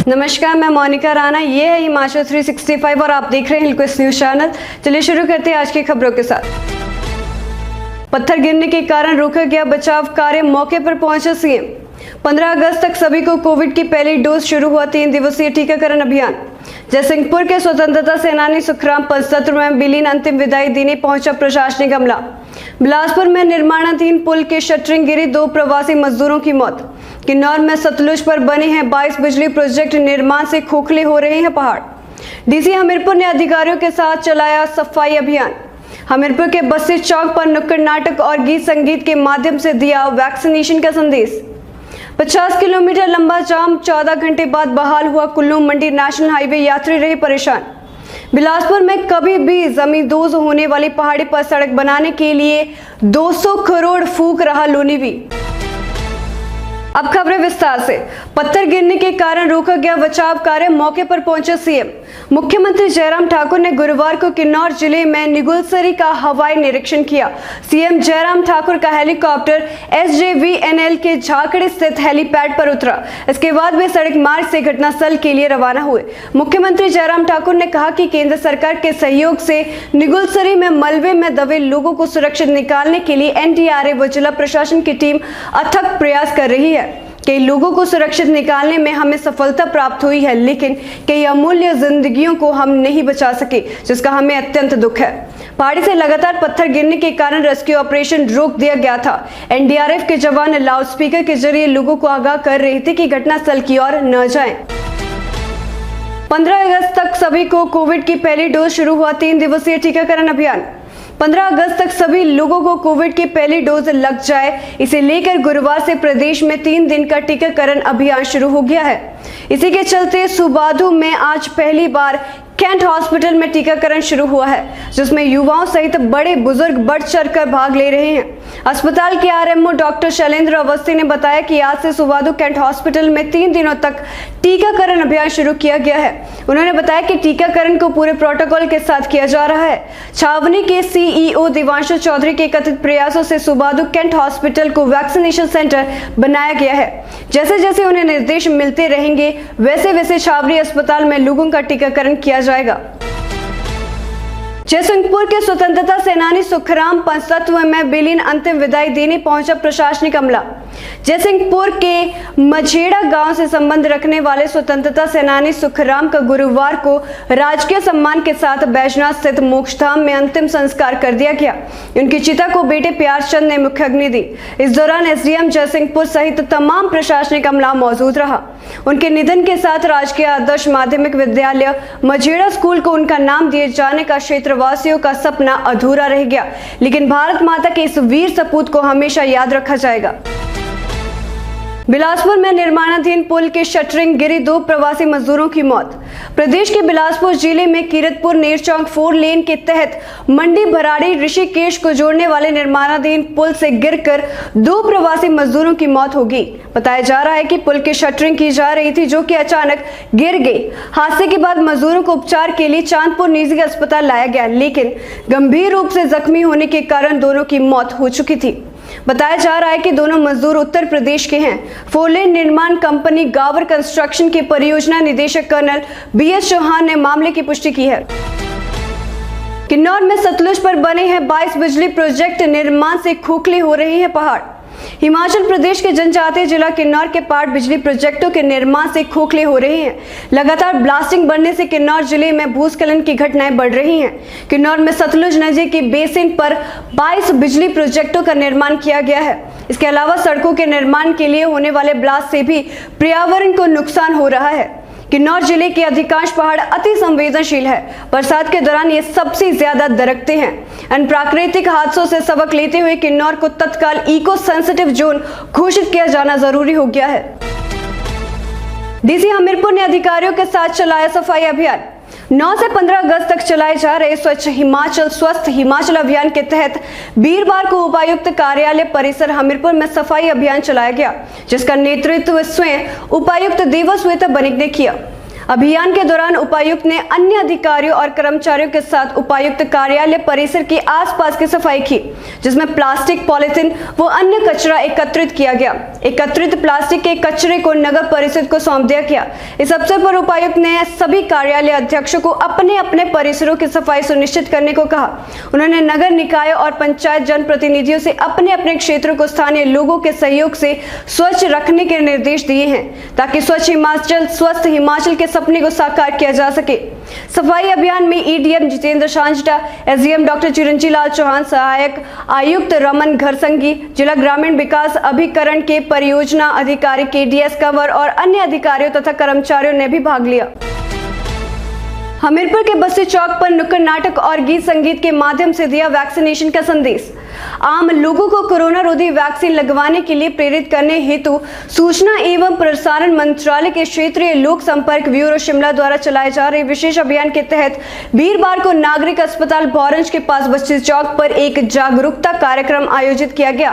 नमस्कार, मैं मोनिका राणा। ये है हिमाचल 365 और आप देख रहे हैं हिलक्विस्ट न्यूज चैनल। चलिए शुरू करते हैं आज की खबरों के साथ। पत्थर गिरने के कारण रोका गया बचाव कार्य, मौके पर पहुंचे सीएम। 15 अगस्त तक सभी को कोविड की पहली डोज, शुरू हुआ 3 दिवसीय टीकाकरण अभियान। जयसिंहपुर के स्वतंत्रता सेनानी सुखराम पंचतत्व में विलीन, अंतिम विदाई देने पहुंचा प्रशासनिक अमला। बिलासपुर में निर्माणाधीन पुल की शटरिंग गिरी, 2 प्रवासी मजदूरों की मौत। किन्नौर में सतलुज पर बने हैं 22 बिजली प्रोजेक्ट, निर्माण से खोखले हो रहे हैं पहाड़। डीसी हमीरपुर ने अधिकारियों के साथ चलाया सफाई अभियान। हमीरपुर के बस्ती चौक पर नुक्कड़ नाटक और गीत संगीत के माध्यम से दिया वैक्सीनेशन का संदेश। 50 किलोमीटर लंबा जाम, 14 घंटे बाद बहाल हुआ कुल्लू मंडी नेशनल हाईवे, यात्री रहे परेशान। बिलासपुर में कभी भी जमींदोज होने वाली पहाड़ी पर सड़क बनाने के लिए 200 करोड़ फूंक रहा लोनीवी। अब खबरें विस्तार से। पत्थर गिरने के कारण रोका गया बचाव कार्य, मौके पर पहुंचे सीएम। मुख्यमंत्री जयराम ठाकुर ने गुरुवार को किन्नौर जिले में निगुलसरी का हवाई निरीक्षण किया। सीएम जयराम ठाकुर का हेलीकॉप्टर SJVNL के झाकड़ी स्थित हेलीपैड पर उतरा। इसके बाद वे सड़क मार्ग से घटनास्थल के लिए रवाना हुए। मुख्यमंत्री जयराम ठाकुर ने कहा कि केंद्र सरकार के सहयोग से निगुलसरी में मलबे में दबे लोगों को सुरक्षित निकालने के लिए NDRF व जिला प्रशासन की टीम अथक प्रयास कर रही है। कई लोगों को सुरक्षित निकालने में हमें सफलता प्राप्त हुई है, लेकिन कई अमूल्य जिंदगियों को हम नहीं बचा सके, जिसका हमें अत्यंत दुख है। पहाड़ी से लगातार पत्थर गिरने के कारण रेस्क्यू ऑपरेशन रोक दिया गया था। NDRF के जवान लाउडस्पीकर के जरिए लोगों को आगाह कर रहे थे कि घटनास्थल की ओर न जाएं। 15 अगस्त तक सभी को कोविड की पहली डोज, शुरू हुआ 3 दिवसीय टीकाकरण अभियान। 15 अगस्त तक सभी लोगों को कोविड की पहली डोज लग जाए, इसे लेकर गुरुवार से प्रदेश में 3 दिन का टीकाकरण अभियान शुरू हो गया है। इसी के चलते सुबादू में आज पहली बार कैंट हॉस्पिटल में टीकाकरण शुरू हुआ है, जिसमें युवाओं सहित बड़े बुजुर्ग बढ़ चढ़कर भाग ले रहे हैं। अस्पताल के RMO डॉक्टर शैलेंद्र अवस्थी ने बताया कि आज से सुबादू कैंट हॉस्पिटल में 3 दिनों तक टीकाकरण अभियान शुरू किया गया है। उन्होंने बताया कि टीकाकरण को पूरे प्रोटोकॉल के साथ किया जा रहा है। छावनी के CEO दिवांशु चौधरी के कथित प्रयासों से सुबादू कैंट हॉस्पिटल को वैक्सीनेशन सेंटर बनाया गया है। जैसे जैसे उन्हें निर्देश मिलते रहेंगे, वैसे वैसे छावनी अस्पताल में लोगों का टीकाकरण किया जाएगा। जयसिंहपुर के स्वतंत्रता सेनानी सुखराम पंचतत्व में विलीन, अंतिम विदाई देने पहुंचा प्रशासनिक अमला। जयसिंहपुर के मझेड़ा गांव से संबंध रखने वाले स्वतंत्रता सेनानी सुखराम का गुरुवार को राजकीय सम्मान के साथ बैजनाथ स्थित मोक्षधाम में अंतिम संस्कार कर दिया गया। उनकी चिता को बेटे प्यारचंद ने मुख्य अग्नि दी। इस दौरान SDM जयसिंहपुर सहित तमाम प्रशासनिक अमला मौजूद रहा। उनके निधन के साथ राजकीय आदर्श माध्यमिक विद्यालय मझेड़ा स्कूल को उनका नाम दिए जाने का क्षेत्रवासियों का सपना अधूरा रह गया, लेकिन भारत माता के इस वीर सपूत को हमेशा याद रखा जाएगा। बिलासपुर में निर्माणाधीन पुल की शटरिंग गिरी, 2 प्रवासी मजदूरों की मौत। प्रदेश के बिलासपुर जिले में कीरतपुर नेरचौक 4 लेन के तहत मंडी भराड़ी ऋषिकेश को जोड़ने वाले निर्माणाधीन पुल से गिरकर 2 प्रवासी मजदूरों की मौत हो गई। बताया जा रहा है कि पुल की शटरिंग की जा रही थी, जो कि अचानक गिर गई। हादसे के बाद मजदूरों को उपचार के लिए चांदपुर निजी अस्पताल लाया गया, लेकिन गंभीर रूप से जख्मी होने के कारण दोनों की मौत हो चुकी थी। बताया जा रहा है कि दोनों मजदूर उत्तर प्रदेश के हैं। 4 लेन निर्माण कंपनी गावर कंस्ट्रक्शन के परियोजना निदेशक कर्नल BS चौहान ने मामले की पुष्टि की है। किन्नौर में सतलुज पर बने हैं 22 बिजली प्रोजेक्ट, निर्माण से खोखले हो रहे हैं पहाड़। हिमाचल प्रदेश के जनजातीय जिला किन्नौर के पहाड़ बिजली प्रोजेक्टों के निर्माण से खोखले हो रहे हैं। लगातार ब्लास्टिंग बढ़ने से किन्नौर जिले में भूस्खलन की घटनाएं बढ़ रही हैं। किन्नौर में सतलुज नदी के बेसिन पर 22 बिजली प्रोजेक्टों का निर्माण किया गया है। इसके अलावा सड़कों के निर्माण के लिए होने वाले ब्लास्ट से भी पर्यावरण को नुकसान हो रहा है। किन्नौर जिले के अधिकांश पहाड़ अति संवेदनशील है। बरसात के दौरान ये सबसे ज्यादा दरकते हैं। इन प्राकृतिक हादसों से सबक लेते हुए किन्नौर को तत्काल इको सेंसिटिव जोन घोषित किया जाना जरूरी हो गया है। डीसी हमीरपुर ने अधिकारियों के साथ चलाया सफाई अभियान। 9 से 15 अगस्त तक चलाए जा रहे स्वच्छ हिमाचल स्वस्थ हिमाचल अभियान के तहत वीरवार को उपायुक्त कार्यालय परिसर हमीरपुर में सफाई अभियान चलाया गया, जिसका नेतृत्व स्वयं उपायुक्त देवश्वेता बनिक ने किया। अभियान के दौरान उपायुक्त ने अन्य अधिकारियों और कर्मचारियों के साथ उपायुक्त कार्यालय परिसर के आसपास की सफाई की, जिसमें प्लास्टिक, पॉलिथीन व अन्य कचरा एकत्रित किया गया। एकत्रित प्लास्टिक के कचरे को नगर परिषद को सौंप दिया गया। इस अवसर पर उपायुक्त ने सभी कार्यालय अध्यक्षों को अपने अपने परिसरों की सफाई सुनिश्चित करने को कहा। उन्होंने नगर निकाय और पंचायत जनप्रतिनिधियों से अपने अपने क्षेत्रों को स्थानीय लोगों के सहयोग से स्वच्छ रखने के निर्देश दिए हैं, ताकि स्वच्छ हिमाचल, स्वस्थ हिमाचल के सपने को साकार किया जा सके। सफाई अभियान में ADM Jitender Sanjta, SDM doctor Chiranji Lal Chauhan, सहायक आयुक्त रमन घरसंगी, जिला ग्रामीण विकास अभिकरण के परियोजना अधिकारी केडीएस कंवर और अन्य अधिकारियों तथा कर्मचारियों ने भी भाग लिया। हमीरपुर के बस्ती चौक पर नुक्कड़ नाटक और गीत संगीत के माध्यम से दिया वैक्सीनेशन का संदेश। आम लोगों को कोरोना रोधी वैक्सीन लगवाने के लिए प्रेरित करने हेतु सूचना एवं प्रसारण मंत्रालय के क्षेत्रीय लोक संपर्क ब्यूरो शिमला द्वारा चलाए जा रहे विशेष अभियान के तहत वीरवार को नागरिक अस्पताल भौरंज के पास बस्ती चौक पर एक जागरूकता कार्यक्रम आयोजित किया गया।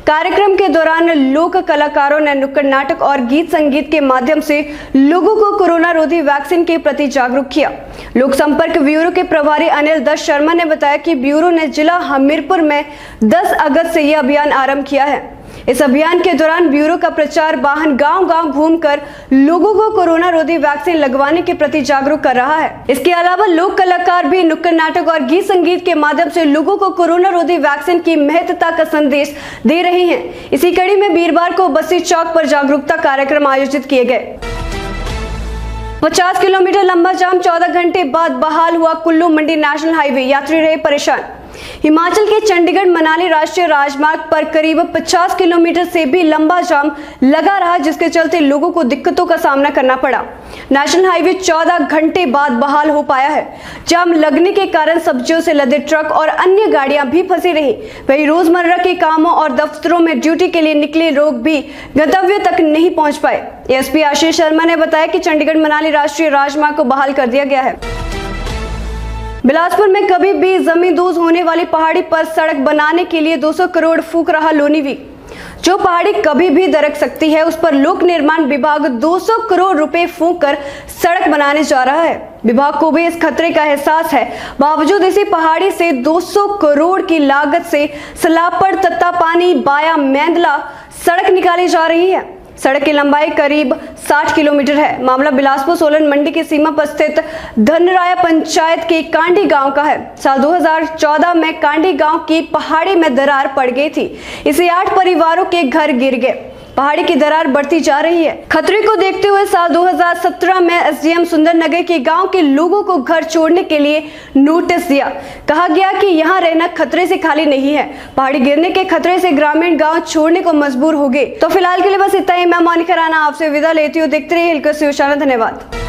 कार्यक्रम के दौरान लोक कलाकारों ने नुक्कड़ नाटक और गीत संगीत के माध्यम से लोगों को कोरोना रोधी वैक्सीन के प्रति जागरूक किया। लोक संपर्क ब्यूरो के प्रभारी अनिल दत्त शर्मा ने बताया कि ब्यूरो ने जिला हमीरपुर में 10 अगस्त से यह अभियान आरंभ किया है। इस अभियान के दौरान ब्यूरो का प्रचार वाहन गांव-गांव घूमकर लोगों को कोरोना रोधी वैक्सीन लगवाने के प्रति जागरूक कर रहा है। इसके अलावा लोक कलाकार भी नुक्कड़ नाटक और गीत संगीत के माध्यम से लोगों को कोरोना रोधी वैक्सीन की महत्ता का संदेश दे रहे हैं। इसी कड़ी में वीरवार को बस्ती चौक पर जागरूकता कार्यक्रम आयोजित किए गए। 50 किलोमीटर लंबा जाम, 14 घंटे बाद बहाल हुआ कुल्लू मंडी नेशनल हाईवे, यात्री रहे परेशान। हिमाचल के चंडीगढ़ मनाली राष्ट्रीय राजमार्ग पर करीब 50 किलोमीटर से भी लंबा जाम लगा रहा, जिसके चलते लोगों को दिक्कतों का सामना करना पड़ा। नेशनल हाईवे 14 घंटे बाद बहाल हो पाया है। जाम लगने के कारण सब्जियों से लदे ट्रक और अन्य गाड़ियां भी फंसी रही। वहीं रोजमर्रा के कामों और दफ्तरों में ड्यूटी के लिए निकले लोग भी गंतव्य तक नहीं पहुंच पाए। एसपी आशीष शर्मा ने बताया कि चंडीगढ़ मनाली राष्ट्रीय राजमार्ग को बहाल कर दिया गया है। बिलासपुर में कभी भी जमींदोज होने वाली पहाड़ी पर सड़क बनाने के लिए 200 करोड़ फूंक रहा लोनीवी। जो पहाड़ी कभी भी दरक सकती है, उस पर लोक निर्माण विभाग 200 करोड़ रुपए फूंक कर सड़क बनाने जा रहा है। विभाग को भी इस खतरे का एहसास है, बावजूद इसी पहाड़ी से 200 करोड़ की लागत से सलापड़, तत्तापानी, बाया मेंदला सड़क निकाली जा रही है। सड़क की लंबाई करीब 60 किलोमीटर है। मामला बिलासपुर सोलन मंडी की सीमा पर स्थित धनराया पंचायत के कांडी गांव का है। साल 2014 में कांडी गांव की पहाड़ी में दरार पड़ गई थी। इसे 8 परिवारों के घर गिर गए। पहाड़ी की दरार बढ़ती जा रही है। खतरे को देखते हुए साल 2017 में एसडीएम सुंदरनगर के गांव के लोगों को घर छोड़ने के लिए नोटिस दिया। कहा गया कि यहां रहना खतरे से खाली नहीं है। पहाड़ी गिरने के खतरे से ग्रामीण गांव छोड़ने को मजबूर हो गए। तो फिलहाल के लिए बस इतना ही। मैं मोनिका राणा आपसे विदा लेती हूँ। देखते रहिए हिलक्स न्यूज़ चैनल। धन्यवाद।